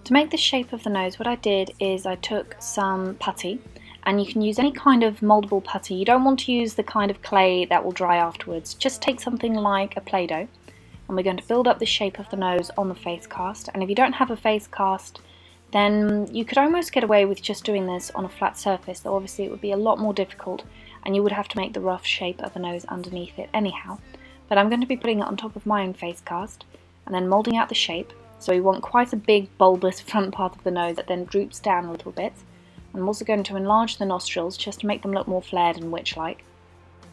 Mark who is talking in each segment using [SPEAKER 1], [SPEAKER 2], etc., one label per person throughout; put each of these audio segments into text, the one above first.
[SPEAKER 1] To make the shape of the nose, what I did is I took some putty, and you can use any kind of mouldable putty. You don't want to use the kind of clay that will dry afterwards. Just take something like a Play-Doh, and we're going to build up the shape of the nose on the face cast. And if you don't have a face cast, then you could almost get away with just doing this on a flat surface, though obviously it would be a lot more difficult and you would have to make the rough shape of a nose underneath it anyhow. But I'm going to be putting it on top of my own face cast and then moulding out the shape. So we want quite a big bulbous front part of the nose that then droops down a little bit. I'm also going to enlarge the nostrils just to make them look more flared and witch-like.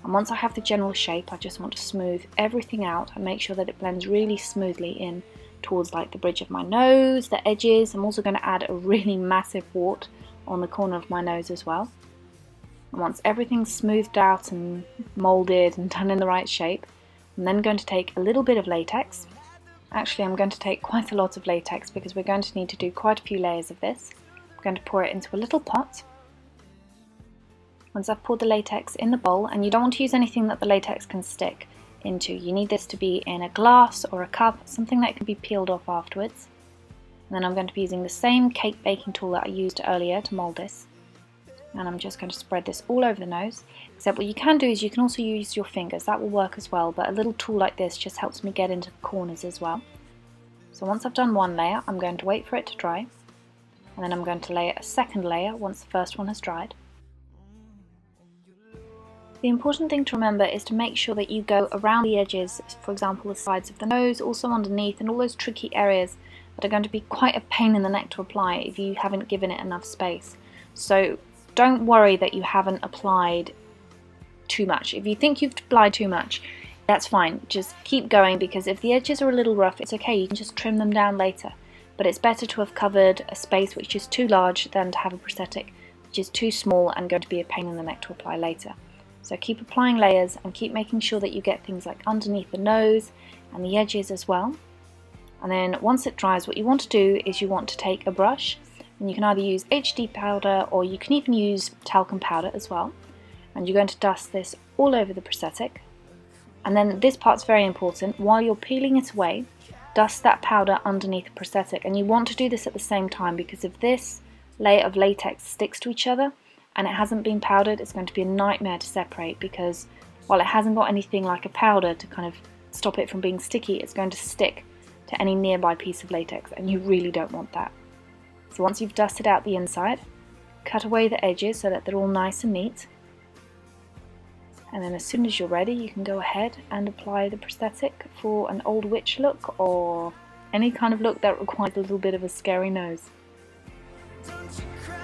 [SPEAKER 1] And once I have the general shape, I just want to smooth everything out and make sure that it blends really smoothly in towards like the bridge of my nose, the edges. I'm also going to add a really massive wart on the corner of my nose as well. And once everything's smoothed out and moulded and done in the right shape, I'm then going to take a little bit of latex. Actually, I'm going to take quite a lot of latex because we're going to need to do quite a few layers of this. I'm going to pour it into a little pot. Once I've poured the latex in the bowl, and you don't want to use anything that the latex can stick into. You need this to be in a glass or a cup, something that can be peeled off afterwards. And then I'm going to be using the same cake baking tool that I used earlier to mould this. And I'm just going to spread this all over the nose. Except what you can do is you can also use your fingers, that will work as well, but a little tool like this just helps me get into the corners as well. So once I've done one layer, I'm going to wait for it to dry, and then I'm going to lay a second layer once the first one has dried. The important thing to remember is to make sure that you go around the edges, for example the sides of the nose, also underneath, and all those tricky areas that are going to be quite a pain in the neck to apply if you haven't given it enough space. So don't worry that you haven't applied too much. If you think you've applied too much, that's fine. Just keep going, because if the edges are a little rough, it's okay. You can just trim them down later. But it's better to have covered a space which is too large than to have a prosthetic which is too small and going to be a pain in the neck to apply later. So keep applying layers and keep making sure that you get things like underneath the nose and the edges as well. And then once it dries, what you want to do is you want to take a brush, and you can either use HD powder or you can even use talcum powder as well. And you're going to dust this all over the prosthetic. And then this part's very important. While you're peeling it away, dust that powder underneath the prosthetic. And you want to do this at the same time, because if this layer of latex sticks to each other and it hasn't been powdered, it's going to be a nightmare to separate, because while it hasn't got anything like a powder to kind of stop it from being sticky, it's going to stick to any nearby piece of latex, and you really don't want that. So once you've dusted out the inside, cut away the edges so that they're all nice and neat. And then as soon as you're ready, you can go ahead and apply the prosthetic for an old witch look, or any kind of look that requires a little bit of a scary nose. Don't you cry.